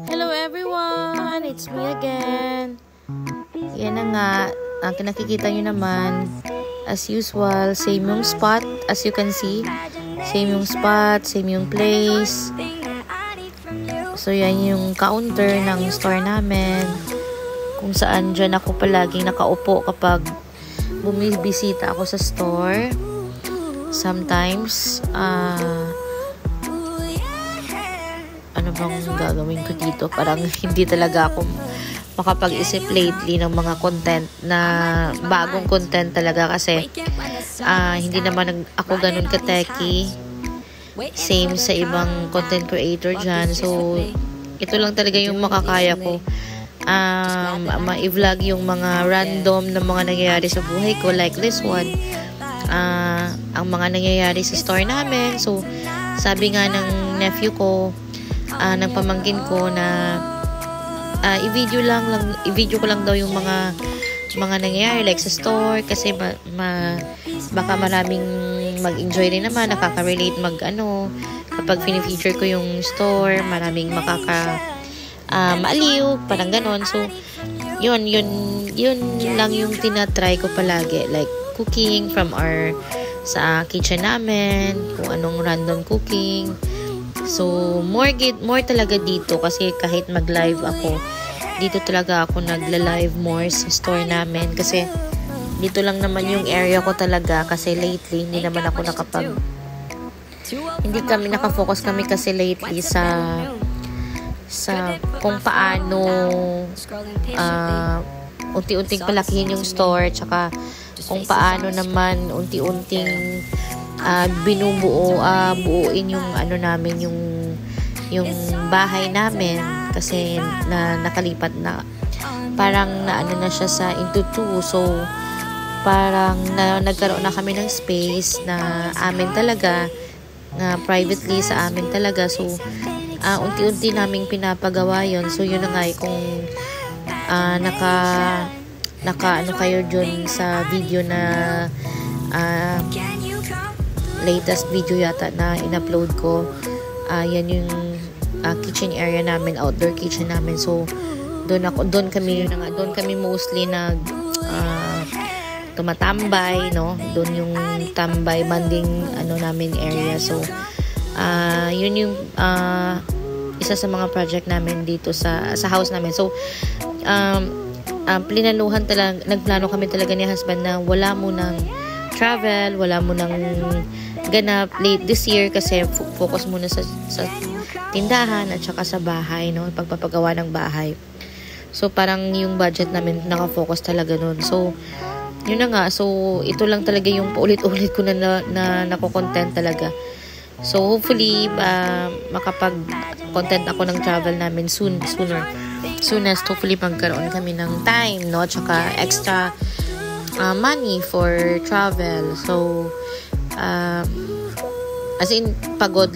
Hello everyone! It's me again. Yan na nga. Ang nakikita nyo naman, as usual, same yung spot. As you can see, same yung spot, same yung place. So yan yung counter ng store namin. Kung saan dyan ako palaging nakaupo kapag bumibisita ako sa store. Sometimes, ano bang gagawin ko dito? Parang hindi talaga ako makapag-isip lately ng mga content na bagong content talaga kasi hindi naman ako ganun ka-techy. Same sa ibang content creator dyan. So, ito lang talaga yung makakaya ko. Ma-vlog yung mga random na mga nangyayari sa buhay ko like this one. Ang mga nangyayari sa store namin. So, sabi nga ng nephew ko, ng pamangkin ko na i-video ko lang daw yung mga nangyayari like sa store kasi baka maraming mag-enjoy rin naman, nakaka-relate kapag fini-feature ko yung store, maraming maaliw, parang ganon. So, yun lang yung tinatry ko palagi, like cooking from sa kitchen namin, kung anong random cooking. So, more talaga dito kasi kahit mag-live ako, dito talaga ako nagla-live more sa store namin kasi dito lang naman yung area ko talaga kasi lately hindi naman ako nakafocus kami kasi lately sa kung paano unti-unting palakihin yung store tsaka kung paano naman unti-unting buuin yung namin yung bahay namin kasi nakalipat na parang na siya sa into two. So parang nagkaroon na kami ng space na amin talaga, na privately sa amin talaga. So unti-unti naming pinapagawa yon. So yun na nga kung naka kayo dun sa video na latest video yata na in-upload ko. Yan yung kitchen area namin, outdoor kitchen namin. So doon kami mostly tumatambay, no? Doon yung tambay banding namin area. So yun yung isa sa mga project namin dito sa house namin. So nagplano kami talaga ni husband na wala munang travel, wala munang ganap late this year kasi focus muna sa tindahan at saka sa bahay, no? Pagpapagawa ng bahay. So parang yung budget namin nakafocus talaga nun. So yun na nga. So ito lang talaga yung paulit-ulit ko na nako-content talaga. So hopefully makapag-content ako ng travel namin soonest. Hopefully magkaroon kami ng time, no? Tsaka extra money for travel. So as in pagod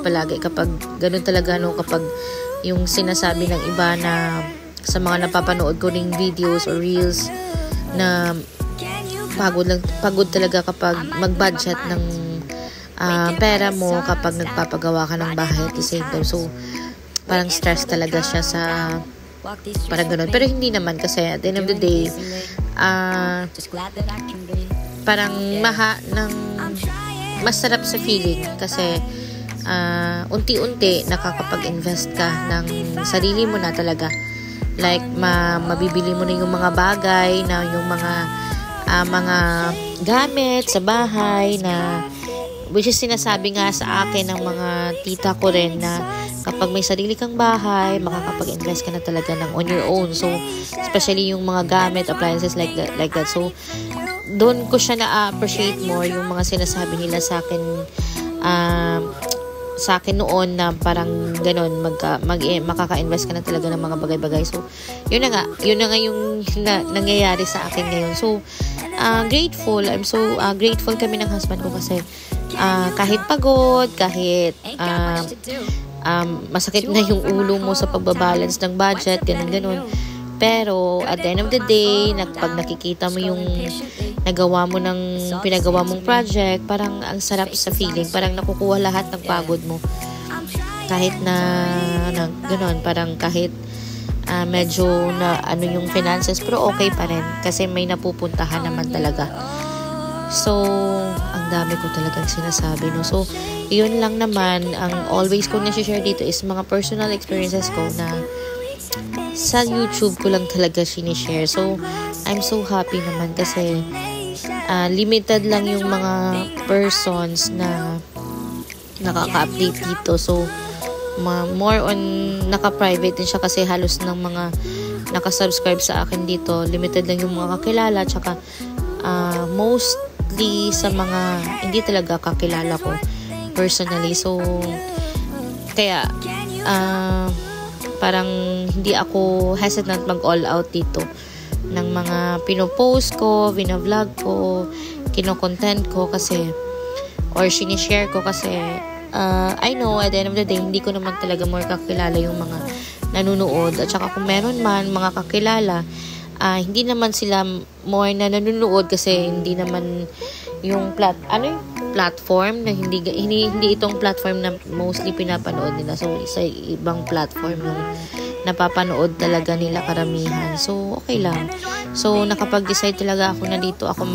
palagi kapag ganun talaga, no? Kapag yung sinasabi ng iba na sa mga napapanood ko ring videos or reels na pagod talaga kapag mag-budget ng pera mo kapag nagpapagawa ka ng bahay at the same time. So parang stress talaga siya sa parang ganun. Pero hindi naman kasi at the end of the day parang masarap sa feeling kasi unti-unti nakakapag-invest ka ng sarili mo na talaga. Like mabibili mo na yung mga bagay na yung mga gamit sa bahay na which is sinasabi nga sa akin ng mga tita ko rin na kapag may sarili kang bahay, makakapag-invest ka na talaga ng on your own. So especially yung mga gamit, appliances like that. So doon ko siya na-appreciate more yung mga sinasabi nila sa akin noon na parang ganun, makaka-invest ka na talaga ng mga bagay-bagay. So yun na nga yung nangyayari sa akin ngayon. So grateful. I'm so grateful kami ng husband ko kasi kahit pagod, kahit masakit na yung ulo mo sa pagbabalance ng budget, ganun. Pero at the end of the day, pag nakikita mo yung pinagawa mong project, parang ang sarap sa feeling. Parang nakukuha lahat ng pagod mo. kahit na gano'n, parang kahit medyo na ano yung finances, pero okay pa rin kasi may napupuntahan naman talaga. So, ang dami ko talagang sinasabi, no? So, yun lang naman, ang always kong nasi-share dito is mga personal experiences ko na sa YouTube ko lang talaga sinishare. So, I'm so happy naman kasi limited lang yung mga persons na nakaka-update dito. So, more on naka-private din siya kasi halos ng mga nakasubscribe sa akin dito, limited lang yung mga kakilala, tsaka mostly sa mga hindi talaga kakilala ko personally. So, kaya parang hindi ako hesitant mag-all out dito ng mga pinopost ko, vlog ko, kino-content ko kasi or sinishare ko kasi I know at the end of the day hindi ko naman talaga more kakilala yung mga nanonood, at saka kung meron man mga kakilala, hindi naman sila more na nanonood kasi hindi naman yung platform na hindi itong platform na mostly pinapanood nila. So sa ibang platform yung napapanood talaga nila karamihan. So okay lang. So nakapag-decide talaga ako na dito ako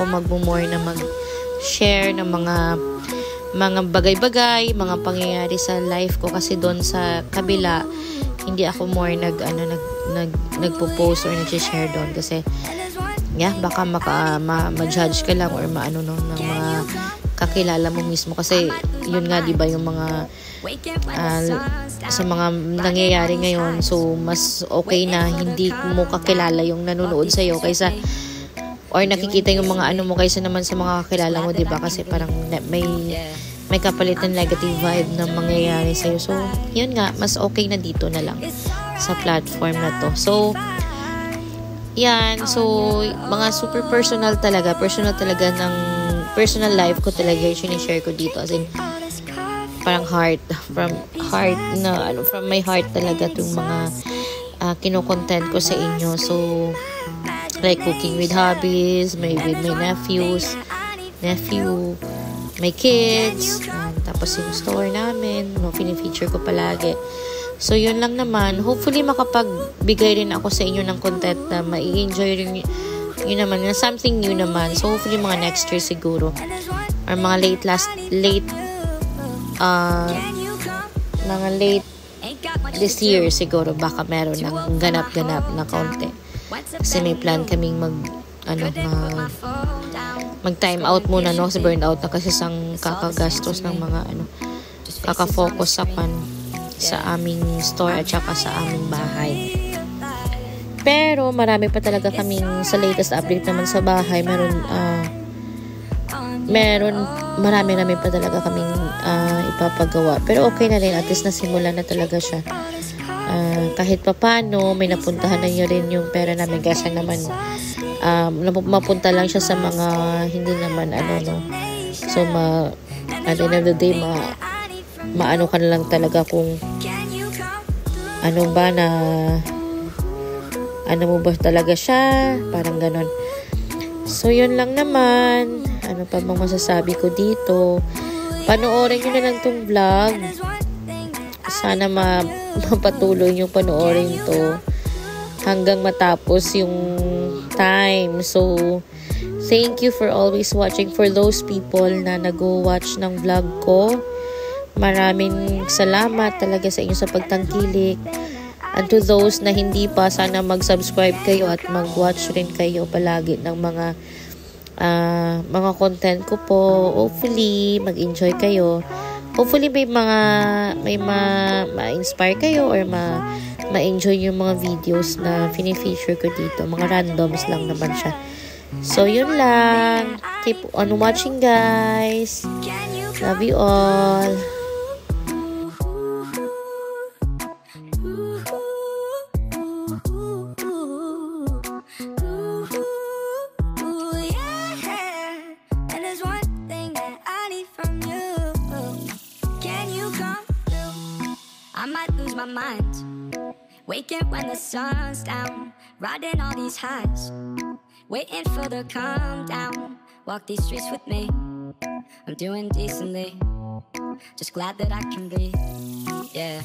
mag-more na mag-share ng mga bagay-bagay, mga pangyayari sa life ko, kasi doon sa kabila hindi ako more nagpo-post or nag-share doon kasi baka ma-judge ka lang or ng mga kakilala mo mismo, kasi yun nga, di ba, yung mga sa mga nangyayari ngayon. So mas okay na hindi mo kakilala yung nanonood sa iyo kaysa or nakikita yung mga mo kaysa naman sa mga kakilala mo, di ba? Kasi parang may kapalit ng negative vibe na mangyayari sa iyo. So yun nga, mas okay na dito na lang sa platform na to. So yan, so mga super personal talaga ng personal life ko talaga yung sinishare ko dito, as in parang from my heart talaga itong mga kino-content ko sa inyo. So like cooking with hobbies, with my nephew, my kids, tapos yung store namin, fini-feature ko palagi. So yun lang naman, hopefully makapagbigay rin ako sa inyo ng content na mai-enjoy rin yun naman, na something new naman. So hopefully mga next year siguro, or mga late this year siguro, baka meron ng ganap-ganap na konti. Kasi may plan kaming mag-time out muna, kasi burnout na kasi sang kakagastos ng mga kaka-focus sa aming store at saka sa aming bahay. Pero marami pa talaga kaming, sa latest update naman sa bahay, marami pa talaga kaming ipapagawa. Pero okay na rin, at least nasimula na talaga siya. Kahit papano may napuntahan na nyo rin yung pera namin, kasi naman mapunta lang siya sa mga hindi naman so at the end of the day maano ka na lang talaga kung mo ba talaga siya, parang ganon. So yun lang naman, ano pa bang masasabi ko dito, panoorin nyo na lang tong vlog, sana mapatuloy yung panoorin to hanggang matapos yung time. So thank you for always watching. For those people na nag-watch ng vlog ko, maraming salamat talaga sa inyo sa pagtangkilik. And to those na hindi pa, sana mag-subscribe kayo at mag-watch rin kayo palagi ng mga content ko po. Hopefully mag-enjoy kayo. Hopefully may ma-inspire kayo or ma-enjoy yung mga videos na fini-feature ko dito. Mga randoms lang naman siya. So yun lang. Keep on watching, guys. Love you all. I might lose my mind, waking when the sun's down, riding all these highs, waiting for the calm down. Walk these streets with me, I'm doing decently. just glad that I can breathe. Yeah,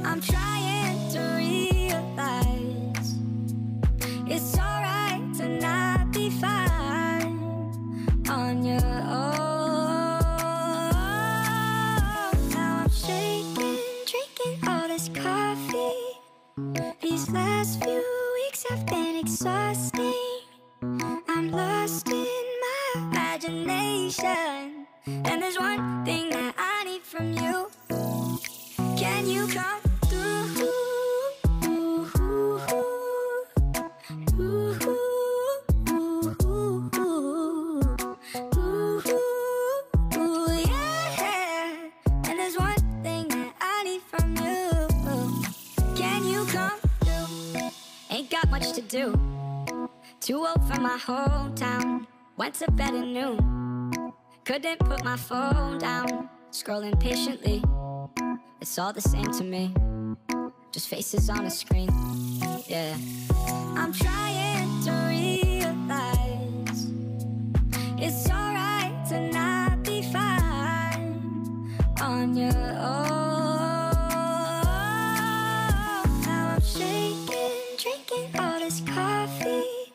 I'm trying to realize it's alright to not be fine on your own. Now I'm shaking, drinking all this coffee. These last few weeks have been exhausting. I'm lost in my imagination, and there's one thing that I need from you. Can you come through? Yeah. And there's one thing that I need from you. Can you come through? Ain't got much to do. Too old for my hometown. Went to bed at noon. Couldn't put my phone down. Scrolling patiently. It's all the same to me. Just faces on a screen. Yeah. I'm trying to realize it's alright to not be fine on your own. Now I'm shaking, drinking all this coffee.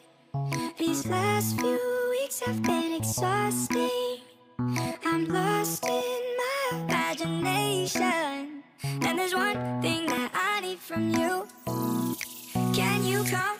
These last few weeks have been exhausting. I'm lost in my imagination, and there's one thing that I need from you. Can you come